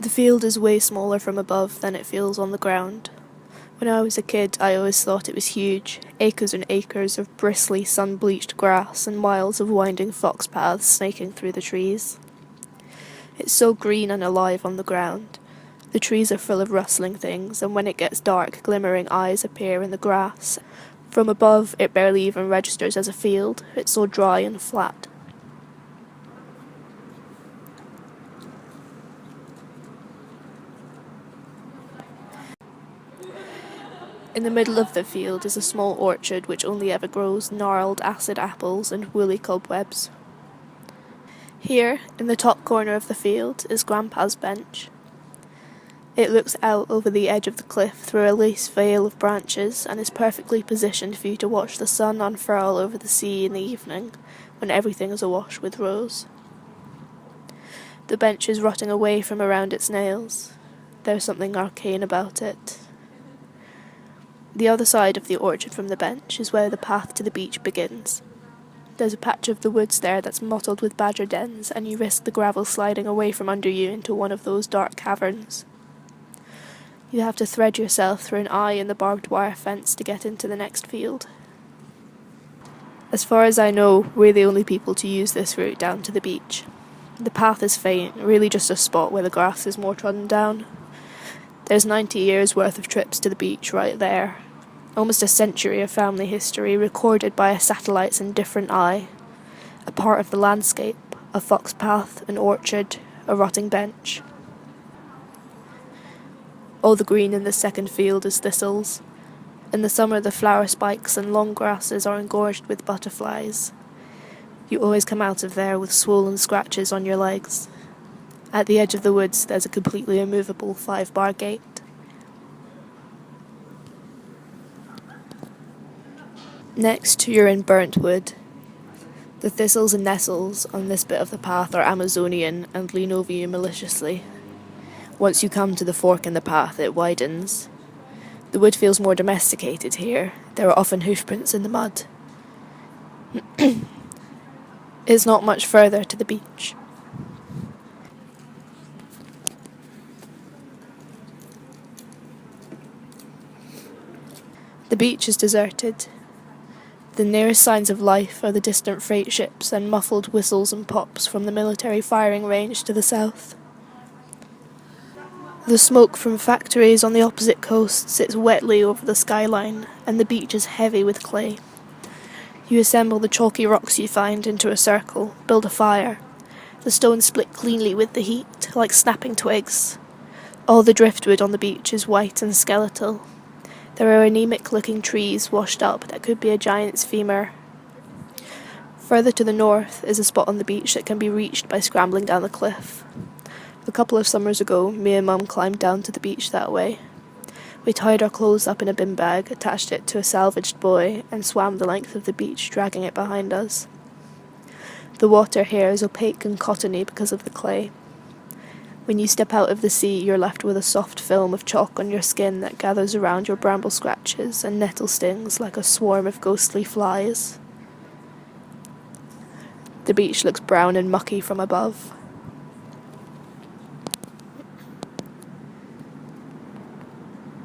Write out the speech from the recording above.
The field is way smaller from above than it feels on the ground. When I was a kid, I always thought it was huge, acres and acres of bristly, sun-bleached grass and miles of winding fox paths snaking through the trees. It's so green and alive on the ground. The trees are full of rustling things, and when it gets dark, glimmering eyes appear in the grass. From above, it barely even registers as a field. It's so dry and flat. In the middle of the field is a small orchard which only ever grows gnarled acid apples and woolly cobwebs. Here, in the top corner of the field, is Grandpa's bench. It looks out over the edge of the cliff through a lace veil of branches and is perfectly positioned for you to watch the sun unfurl over the sea in the evening, when everything is awash with rose. The bench is rotting away from around its nails. There's something arcane about it. The other side of the orchard from the bench is where the path to the beach begins. There's a patch of the woods there that's mottled with badger dens, and you risk the gravel sliding away from under you into one of those dark caverns. You have to thread yourself through an eye in the barbed wire fence to get into the next field. As far as I know, we're the only people to use this route down to the beach. The path is faint, really just a spot where the grass is more trodden down. There's 90 years worth of trips to the beach right there. Almost a century of family history recorded by a satellite's indifferent eye. A part of the landscape, a fox path, an orchard, a rotting bench. All the green in the second field is thistles. In the summer the flower spikes and long grasses are engorged with butterflies. You always come out of there with swollen scratches on your legs. At the edge of the woods there's a completely immovable 5-bar gate. Next, you're in burnt wood. The thistles and nettles on this bit of the path are Amazonian and lean over you maliciously. Once you come to the fork in the path, it widens. The wood feels more domesticated here. There are often hoofprints in the mud. It's not much further to the beach. The beach is deserted. The nearest signs of life are the distant freight ships and muffled whistles and pops from the military firing range to the south. The smoke from factories on the opposite coast sits wetly over the skyline, and the beach is heavy with clay. You assemble the chalky rocks you find into a circle, build a fire. The stones split cleanly with the heat, like snapping twigs. All the driftwood on the beach is white and skeletal. There are anemic-looking trees washed up that could be a giant's femur. Further to the north is a spot on the beach that can be reached by scrambling down the cliff. A couple of summers ago, me and Mum climbed down to the beach that way. We tied our clothes up in a bin bag, attached it to a salvaged buoy, and swam the length of the beach, dragging it behind us. The water here is opaque and cottony because of the clay. When you step out of the sea, you're left with a soft film of chalk on your skin that gathers around your bramble scratches and nettle stings like a swarm of ghostly flies. The beach looks brown and mucky from above.